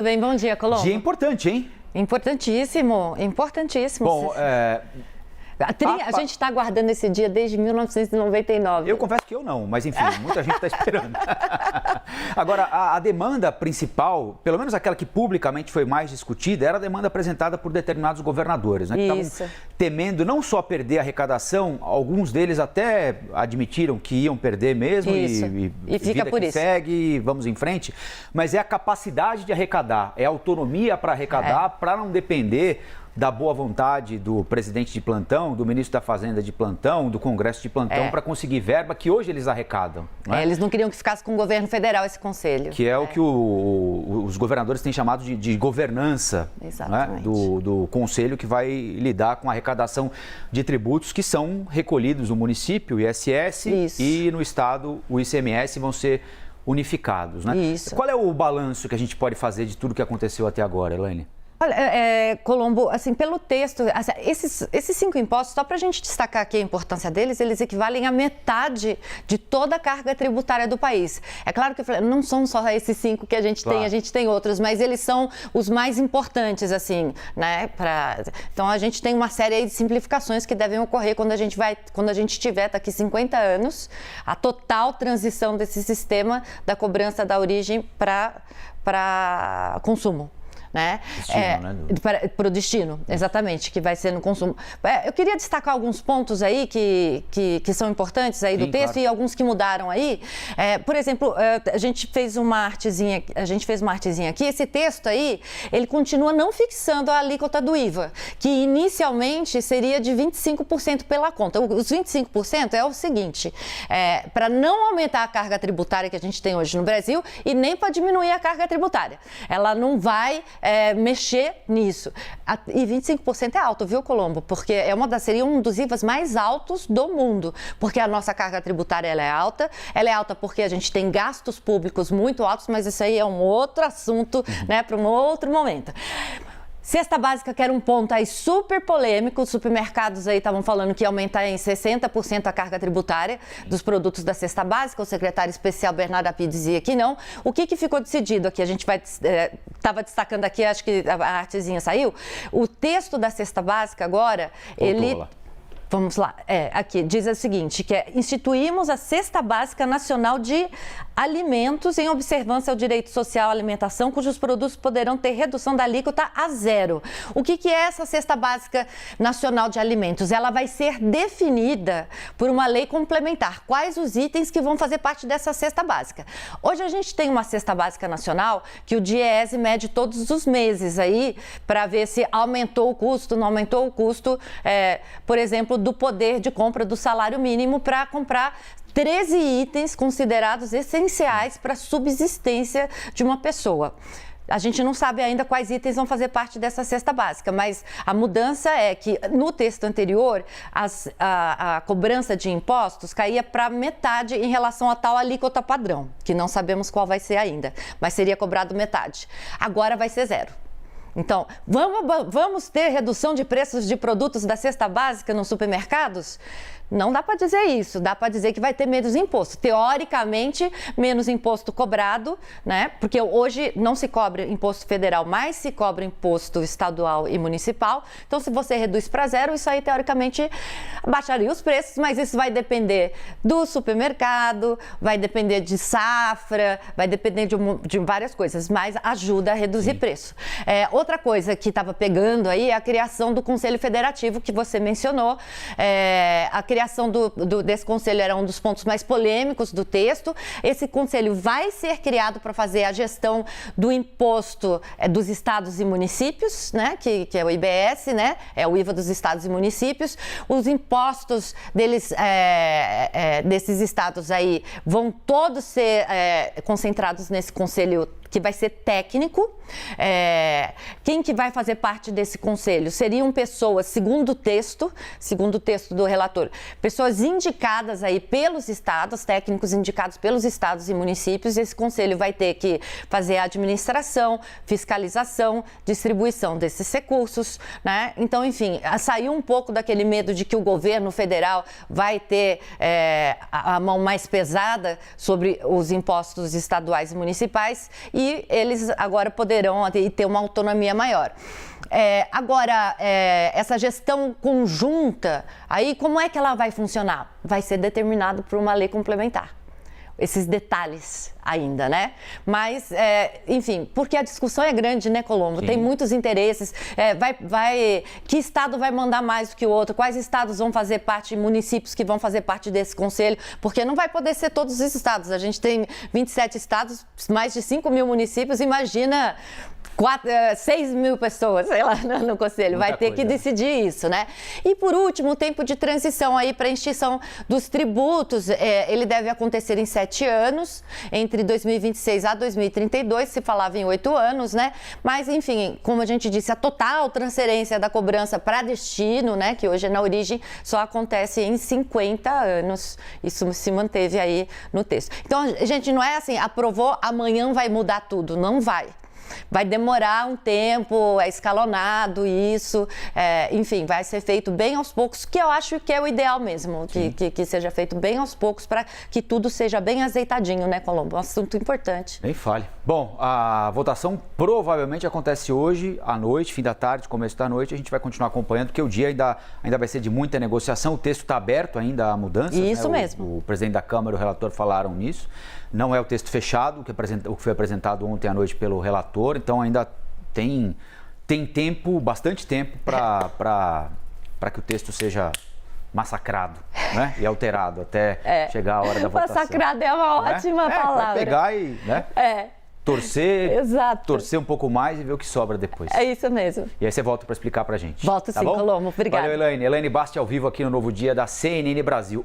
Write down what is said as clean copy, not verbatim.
Tudo bem, bom dia, Colombo. Dia importante, hein? Importantíssimo, importantíssimo. Bom, a gente está aguardando esse dia desde 1999. Eu confesso que eu não, mas enfim, muita gente está esperando. Agora, a demanda principal, pelo menos aquela que publicamente foi mais discutida, era a demanda apresentada por determinados governadores, né? Que estavam temendo não só perder a arrecadação, alguns deles até admitiram que iam perder mesmo e fica por isso. Segue, vamos em frente, mas é a capacidade de arrecadar, é a autonomia para arrecadar, para não depender da boa vontade do presidente de plantão, do ministro da Fazenda de plantão, do Congresso de plantão, para conseguir verba que hoje eles arrecadam. Né? Eles não queriam que ficasse com o governo federal esse conselho. Que é o que os governadores têm chamado de governança, né? do conselho que vai lidar com a arrecadação de tributos que são recolhidos no município, o ISS, e no estado, o ICMS, vão ser unificados. Né? Qual é o balanço que a gente pode fazer de tudo que aconteceu até agora, Elaine? Olha, Colombo, assim, pelo texto, assim, esses 5 impostos, só para a gente destacar aqui a importância deles, eles equivalem a metade de toda a carga tributária do país. É claro que não são só esses 5 que a gente tem outros, mas eles são os mais importantes, assim, né? Então a gente tem uma série aí de simplificações que devem ocorrer quando a gente tiver daqui 50 anos, a total transição desse sistema da cobrança da origem para consumo. Né? Para o destino, exatamente, que vai ser no consumo. Eu queria destacar alguns pontos aí que são importantes aí do texto e alguns que mudaram aí. Por exemplo, a gente fez uma artezinha aqui. Esse texto aí, ele continua não fixando a alíquota do IVA, que inicialmente seria de 25% pela conta. Os 25% é o seguinte, para não aumentar a carga tributária que a gente tem hoje no Brasil e nem para diminuir a carga tributária. Ela não vai mexer nisso. E 25% é alto, viu, Colombo? Porque seria um dos IVAs mais altos do mundo, porque a nossa carga tributária ela é alta porque a gente tem gastos públicos muito altos, mas isso aí é um outro assunto, né, para um outro momento. Cesta básica, que era um ponto aí super polêmico, os supermercados aí estavam falando que ia aumentar em 60% a carga tributária dos produtos da cesta básica, o secretário especial Bernardo Api dizia que não. O que ficou decidido aqui? A gente estava destacando aqui, acho que a artezinha saiu, o texto da cesta básica agora, vamos lá, aqui diz o seguinte, que instituímos a Cesta Básica Nacional de Alimentos em observância ao direito social à alimentação, cujos produtos poderão ter redução da alíquota a 0. O que é essa Cesta Básica Nacional de Alimentos? Ela vai ser definida por uma lei complementar. Quais os itens que vão fazer parte dessa cesta básica? Hoje a gente tem uma Cesta Básica Nacional que o DIEESE mede todos os meses aí para ver se aumentou o custo, não aumentou o custo, por exemplo, do poder de compra do salário mínimo para comprar 13 itens considerados essenciais para a subsistência de uma pessoa. A gente não sabe ainda quais itens vão fazer parte dessa cesta básica, mas a mudança é que no texto anterior a cobrança de impostos caía para metade em relação a tal alíquota padrão, que não sabemos qual vai ser ainda, mas seria cobrado metade. Agora vai ser 0. Então, vamos ter redução de preços de produtos da cesta básica nos supermercados? Não dá para dizer isso, dá para dizer que vai ter menos imposto. Teoricamente, menos imposto cobrado, né? Porque hoje não se cobra imposto federal, mas se cobra imposto estadual e municipal. Então, se você reduz para 0, isso aí, teoricamente, baixaria os preços, mas isso vai depender do supermercado, vai depender de safra, vai depender de várias coisas, mas ajuda a reduzir preço. Outra coisa que estava pegando aí é a criação do Conselho Federativo, que você mencionou. A criação desse conselho era um dos pontos mais polêmicos do texto. Esse conselho vai ser criado para fazer a gestão do imposto dos estados e municípios, né, que é o IBS, né, é o IVA dos estados e municípios. Os impostos desses estados aí vão todos ser concentrados nesse conselho, que vai ser técnico. Quem que vai fazer parte desse conselho? Seriam pessoas, segundo o texto do relator, pessoas indicadas aí pelos estados, técnicos indicados pelos estados e municípios. Esse conselho vai ter que fazer a administração, fiscalização, distribuição desses recursos, né? Então, enfim, saiu um pouco daquele medo de que o governo federal vai ter a mão mais pesada sobre os impostos estaduais e municipais, e eles agora poderão ter uma autonomia maior. Agora, essa gestão conjunta, aí como é que ela vai funcionar? Vai ser determinado por uma lei complementar. Esses detalhes ainda, né? Mas, enfim, porque a discussão é grande, né, Colombo? Sim. Tem muitos interesses. Que estado vai mandar mais do que o outro? Quais estados vão fazer parte, municípios que vão fazer parte desse conselho? Porque não vai poder ser todos os estados. A gente tem 27 estados, mais de 5 mil municípios. Imagina 6 mil pessoas, sei lá, no conselho. Vai ter que decidir isso, né? E, por último, o tempo de transição aí para a extinção dos tributos, ele deve acontecer em 7 anos, entre 2026 a 2032, se falava em 8 anos, né? Mas, enfim, como a gente disse, a total transferência da cobrança para destino, né, que hoje é na origem, só acontece em 50 anos. Isso se manteve aí no texto. Então, gente, não é assim, aprovou, amanhã vai mudar tudo. Não vai. Vai demorar um tempo, é escalonado isso, enfim, vai ser feito bem aos poucos, que eu acho que é o ideal mesmo, que seja feito bem aos poucos para que tudo seja bem azeitadinho, né, Colombo? Um assunto importante. Nem fale. Bom, a votação provavelmente acontece hoje à noite, fim da tarde, começo da noite, a gente vai continuar acompanhando, porque o dia ainda vai ser de muita negociação, o texto está aberto ainda a mudanças. Isso, né? mesmo. O presidente da Câmara e o relator falaram nisso. Não é o texto fechado, o que foi apresentado ontem à noite pelo relator, então ainda tem tempo, bastante tempo para que o texto seja massacrado, né? E alterado até chegar a hora da votação. Massacrado é uma ótima palavra. Para pegar e torcer um pouco mais e ver o que sobra depois. É isso mesmo. E aí você volta para explicar para a gente. Volto sim, bom? Colombo. Obrigada. Valeu, Elaine. Elaine Basti ao vivo aqui no Novo Dia da CNN Brasil.